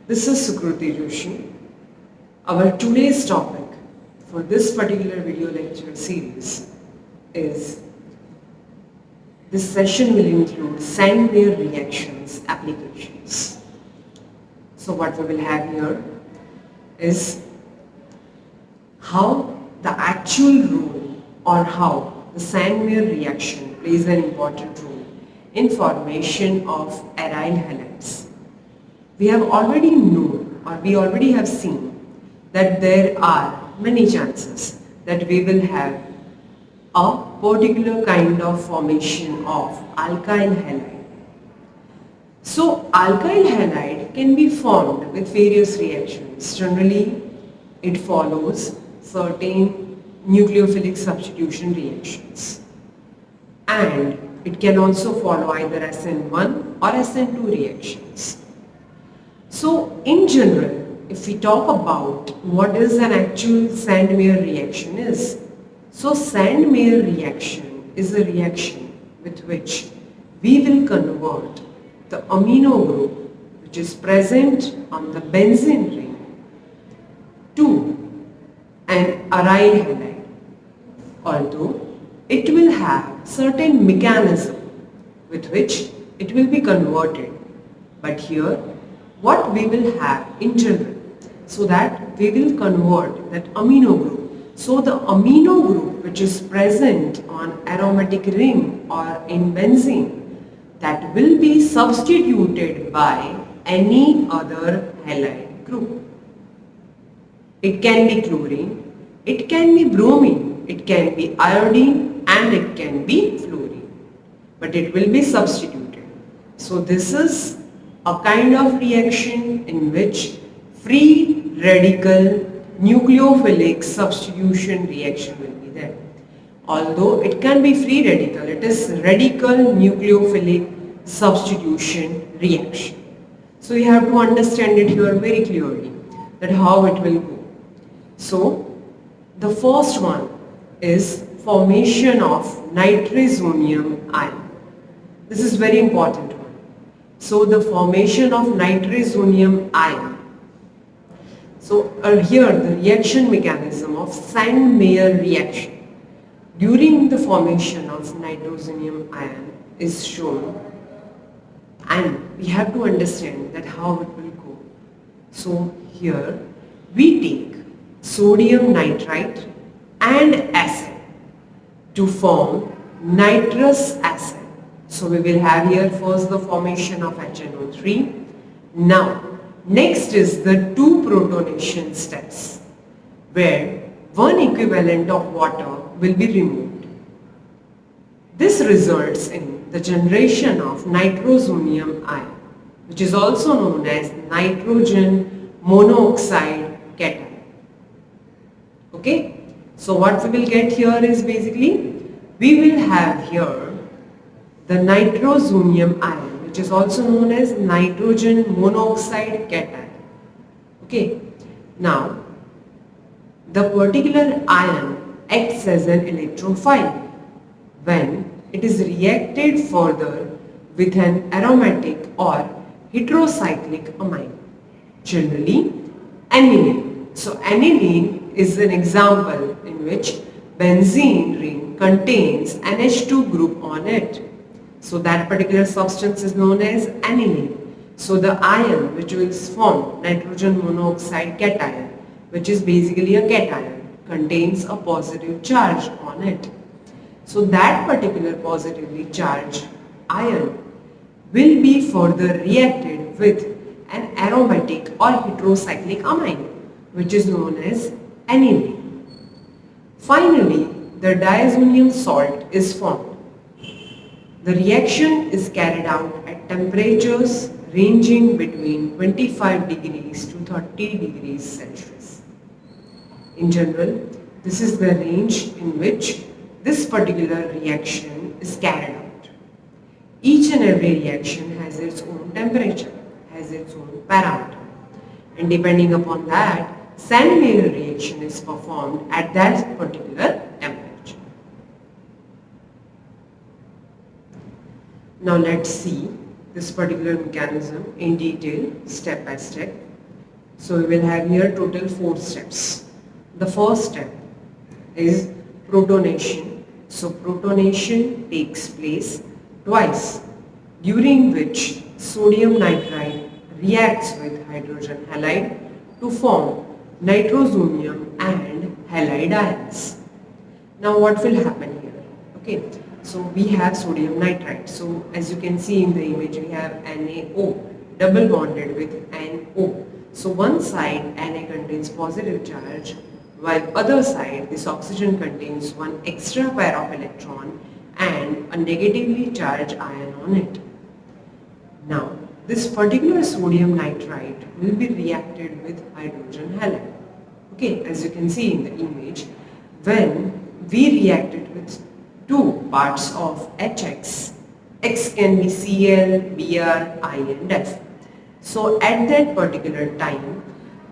This is Sukruti Joshi. Our today's topic for this particular video lecture series is this session will include sand-meyer reactions applications. So what we will have here is how the actual role or how the sand-meyer reaction plays an important role in formation of aryl halides. We have already known or we already have seen that there are many chances that we will have a particular kind of formation of alkyl halide. So alkyl halide can be formed with various reactions. Generally, it follows certain nucleophilic substitution reactions, and it can also follow either SN1 or SN2 reactions. So in general, if we talk about what is an actual sand-meyer reaction is, so sand-meyer reaction is a reaction with which we will convert the amino group which is present on the benzene ring to an aryl halide, although it will have certain mechanism with which it will be converted. But here what we will have in general, so that we will convert that amino group. So the amino group which is present on aromatic ring or in benzene, that will be substituted by any other halide group. It can be chlorine, it can be bromine, it can be iodine, and it can be fluorine, but it will be substituted. So this is a kind of reaction in which free radical nucleophilic substitution reaction will be there. Although it can be free radical, it is radical nucleophilic substitution reaction. So you have to understand it here very clearly that how it will go. So the first one is formation of nitrazonium ion. This is very important one. So the formation of nitrazonium ion. So here the reaction mechanism of sand-meyer reaction during the formation of nitrazonium ion is shown, and we have to understand that how it will go. So here we take sodium nitrite and acid to form nitrous acid. So we will have here first the formation of HNO3. Now next is the two protonation steps where one equivalent of water will be removed. This results in the generation of nitrozonium ion, which is also known as nitrogen monoxide cation. Okay, so what we will get here is basically we will have here the nitrozonium ion, which is also known as nitrogen monoxide cation. Okay, now the particular ion acts as an electrophile when it is reacted further with an aromatic or heterocyclic amine, generally aniline. So aniline is an example in which benzene ring contains NH2 group on it. So that particular substance is known as aniline. So the ion which will form nitrogen monoxide cation, which is basically a cation, contains a positive charge on it. So that particular positively charged ion will be further reacted with an aromatic or heterocyclic amine, which is known as aniline. Finally, the diazonium salt is formed. The reaction is carried out at temperatures ranging between 25 degrees to 30 degrees Celsius. In general, this is the range in which this particular reaction is carried out. Each and every reaction has its own temperature, has its own parameter, and depending upon that, sand-meyer reaction is performed at that particular temperature. Now let's see this particular mechanism in detail, step by step. So we will have here total 4 steps. The first step is protonation. So protonation takes place twice, during which sodium nitride reacts with hydrogen halide to form nitrosonium and halide ions. Now what will happen here? Okay, so we have sodium nitride. So as you can see in the image, we have NaO double bonded with NO. So one side Na contains positive charge, while other side this oxygen contains one extra pair of electron and a negatively charged ion on it. Now this particular sodium nitride will be reacted with hydrogen halide. Okay, as you can see in the image, when we react it with two parts of HX, X can be Cl, Br, I and F. So at that particular time,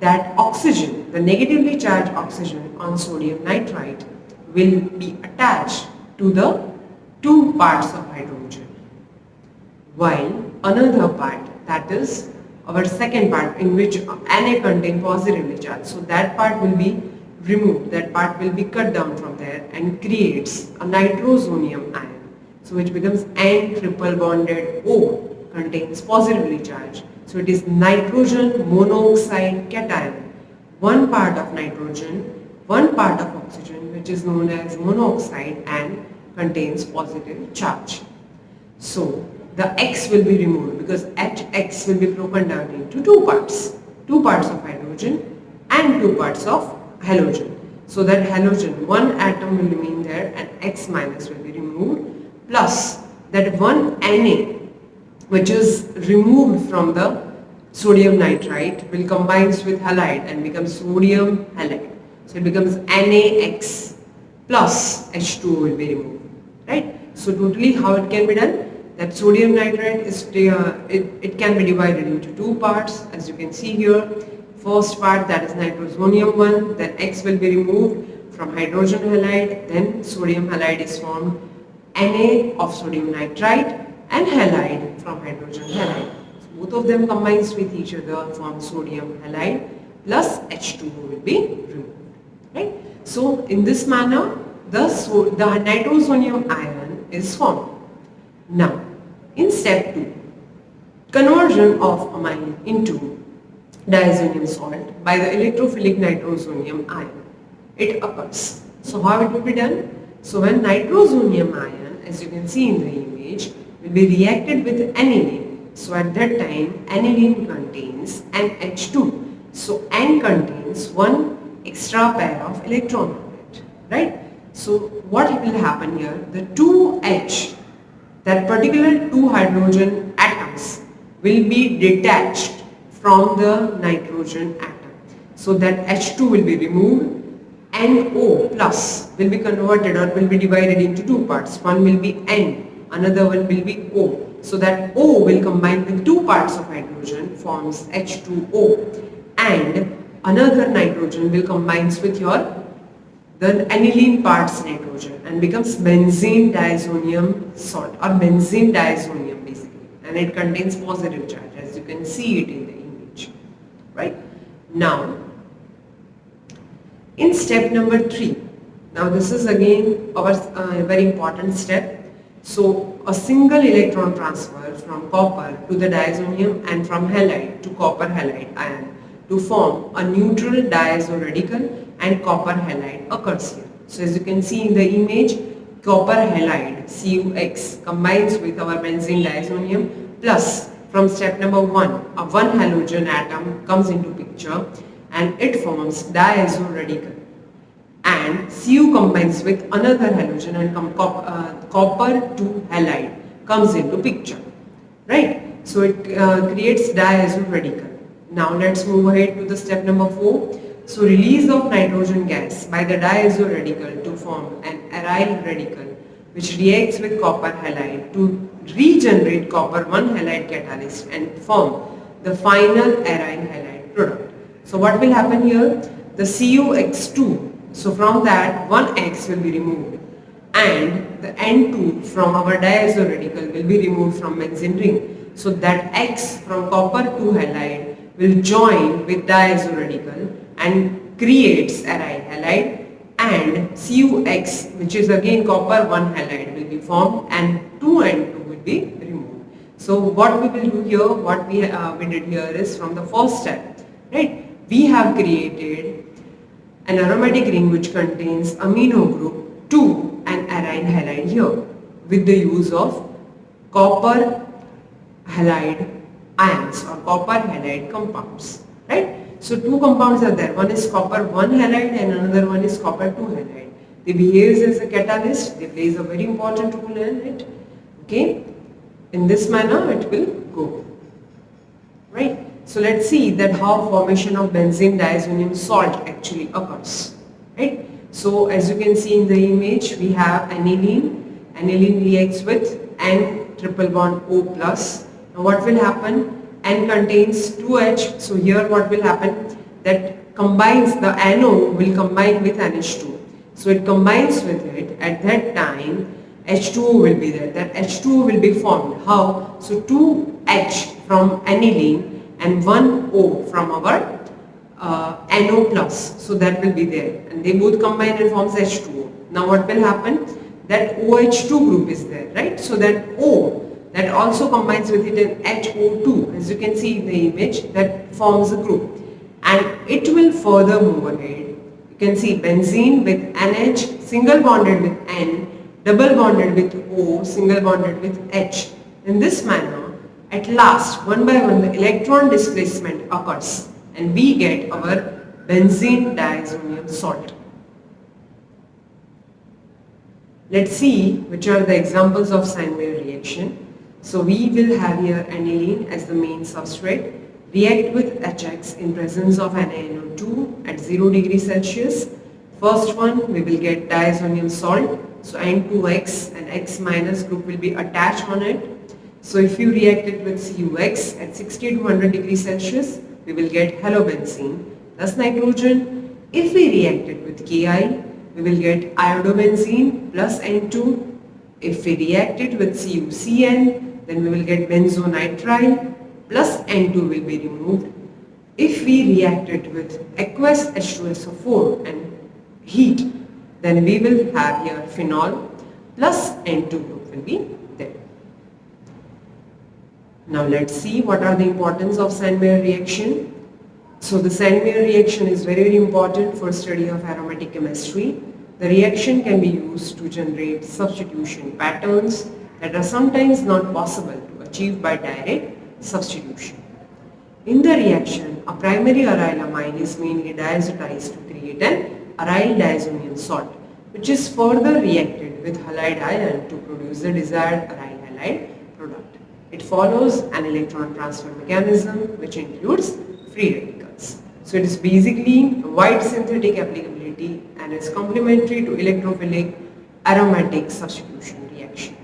that oxygen, the negatively charged oxygen on sodium nitride will be attached to the two parts of hydrogen, while another part, that is our second part, in which Na contain positively charged, so that part will be removed, that part will be cut down from there and creates a nitrosonium ion, so which becomes N triple bonded O, contains positively charged. So it is nitrogen monoxide cation, one part of nitrogen, one part of oxygen, which is known as monoxide and contains positive charge. So the X will be removed because HX will be broken down into two parts of hydrogen and two parts of halogen. So that halogen, one atom will remain there and X minus will be removed, plus that one Na which is removed from the sodium nitride will combine with halide and become sodium halide. So it becomes NaX plus H2O will be removed, right? So totally how it can be done? That sodium nitride is it can be divided into two parts, as you can see here. First part, that is nitrosonium 1, then X will be removed from hydrogen halide, then sodium halide is formed, Na of sodium nitride and halide from hydrogen halide. So both of them combines with each other form sodium halide plus H2O will be removed, right? So in this manner the nitrosonium ion is formed. Now in step 2, conversion of amine into diazonium salt by the electrophilic nitrosonium ion, it occurs. So how it will be done? So when nitrosonium ion, as you can see in the image, will be reacted with aniline. So at that time aniline contains NH2. So N contains one extra pair of electron on it, right? So what will happen here? The 2H, that particular two hydrogen atoms will be detached from the nitrogen atom. So that H2 will be removed, NO plus will be converted or will be divided into two parts. One will be N, another one will be O. So that O will combine with two parts of hydrogen, forms H2O, and another nitrogen will combine with the aniline parts nitrogen and becomes benzene diazonium salt or benzene diazonium basically, and it contains positive charge, as you can see it in the image, right? Now in step number 3, now this is again our very important step. So a single electron transfer from copper to the diazonium and from halide to copper halide ion to form a neutral diazo radical and copper halide occurs here. So as you can see in the image, copper halide CuX combines with our benzene diazonium, plus from step number 1, a one halogen atom comes into picture and it forms diazo radical, and Cu combines with another halogen and copper to halide comes into picture, right? So it creates diazo radical. Now let's move ahead to the step number 4. So release of nitrogen gas by the diazo radical to form an aryl radical which reacts with copper halide to regenerate copper 1 halide catalyst and form the final aryl halide product. So what will happen here? The CuX2, so from that one X will be removed and the N2 from our diazo radical will be removed from benzene ring. So that X from copper to halide will join with diazo radical and creates aryl halide, and CuX, which is again copper 1 halide, will be formed and 2 and 2 will be removed. So what we will do here, what we did here is from the first step, right? We have created an aromatic ring which contains amino group 2 and aryl halide here with the use of copper halide ions or copper halide compounds, right? So two compounds are there, one is copper 1 halide and another one is copper 2 halide. They behave as a catalyst, they plays a very important role in it, okay? In this manner it will go, right? So let's see that how formation of benzene diazonium salt actually occurs, right? So as you can see in the image, we have aniline. Aniline reacts with N triple bond O plus. Now what will happen? N contains 2H. So here what will happen? That combines, the NO will combine with NH2. So it combines with it. At that time H2O will be there. That H2O will be formed. How? So 2H from aniline and 1 O from our NO plus. So that will be there. And they both combine and forms H2O. Now what will happen? That OH2 group is there, right? So that O, that also combines with it in HO2. As you can see in the image, that forms a group. And it will further move ahead. You can see benzene with NH, single bonded with N, double bonded with O, single bonded with H. In this manner, at last, one by one, the electron displacement occurs and we get our benzene diazonium salt. Let's see which are the examples of Steinmeier reaction. So we will have here aniline as the main substrate, react with HX in presence of NaNO2 at 0 degrees Celsius. First one, we will get diazonium salt. So N2X and X minus group will be attached on it. So if you react it with CuX at 60 to 100 degrees Celsius, we will get halobenzene plus nitrogen. If we react it with Ki, we will get iodobenzene plus N2. If we react it with CuCN, then we will get benzonitrile plus N2 will be removed. If we react it with aqueous H2SO4 and heat, then we will have here phenol plus N2 group will be there. Now let's see what are the importance of Steinmeier reaction. So the Steinmeier reaction is very, very important for study of aromatic chemistry. The reaction can be used to generate substitution patterns that are sometimes not possible to achieve by direct substitution. In the reaction, a primary aryl amine is mainly diazotized to create an aryl diazonium salt, which is further reacted with halide ion to produce the desired aryl halide product. It follows an electron transfer mechanism which includes free radicals. So it is basically a wide synthetic applicability and is complementary to electrophilic aromatic substitution reaction.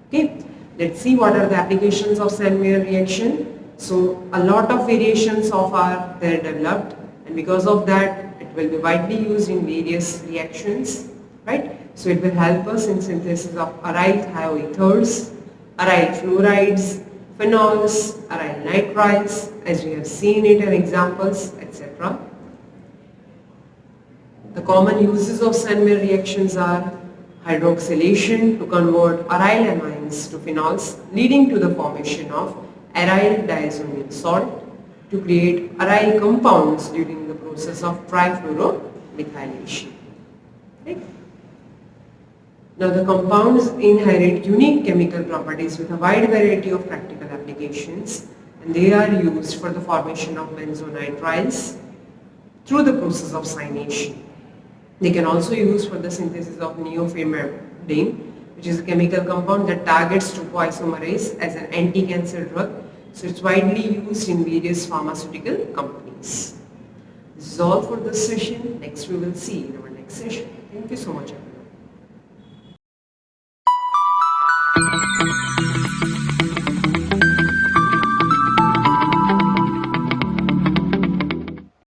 Okay, let's see what are the applications of Steinmeier reaction. So a lot of variations of are there developed, and because of that it will be widely used in various reactions, right? So it will help us in synthesis of aryl thioethers, aryl fluorides, phenols, aryl nitriles, as we have seen it in examples, etc. The common uses of Steinmeier reactions are hydroxylation to convert aryl amines to phenols, leading to the formation of aryl diazonium salt, to create aryl compounds during the process of trifluoromethylation. Right? Now the compounds inherit unique chemical properties with a wide variety of practical applications, and they are used for the formation of benzonitriles through the process of cyanation. They can also be used for the synthesis of neofamidine, which is a chemical compound that targets topoisomerase as an anti-cancer drug. So it's widely used in various pharmaceutical companies. This is all for this session. Next we will see in our next session. Thank you so much, everyone.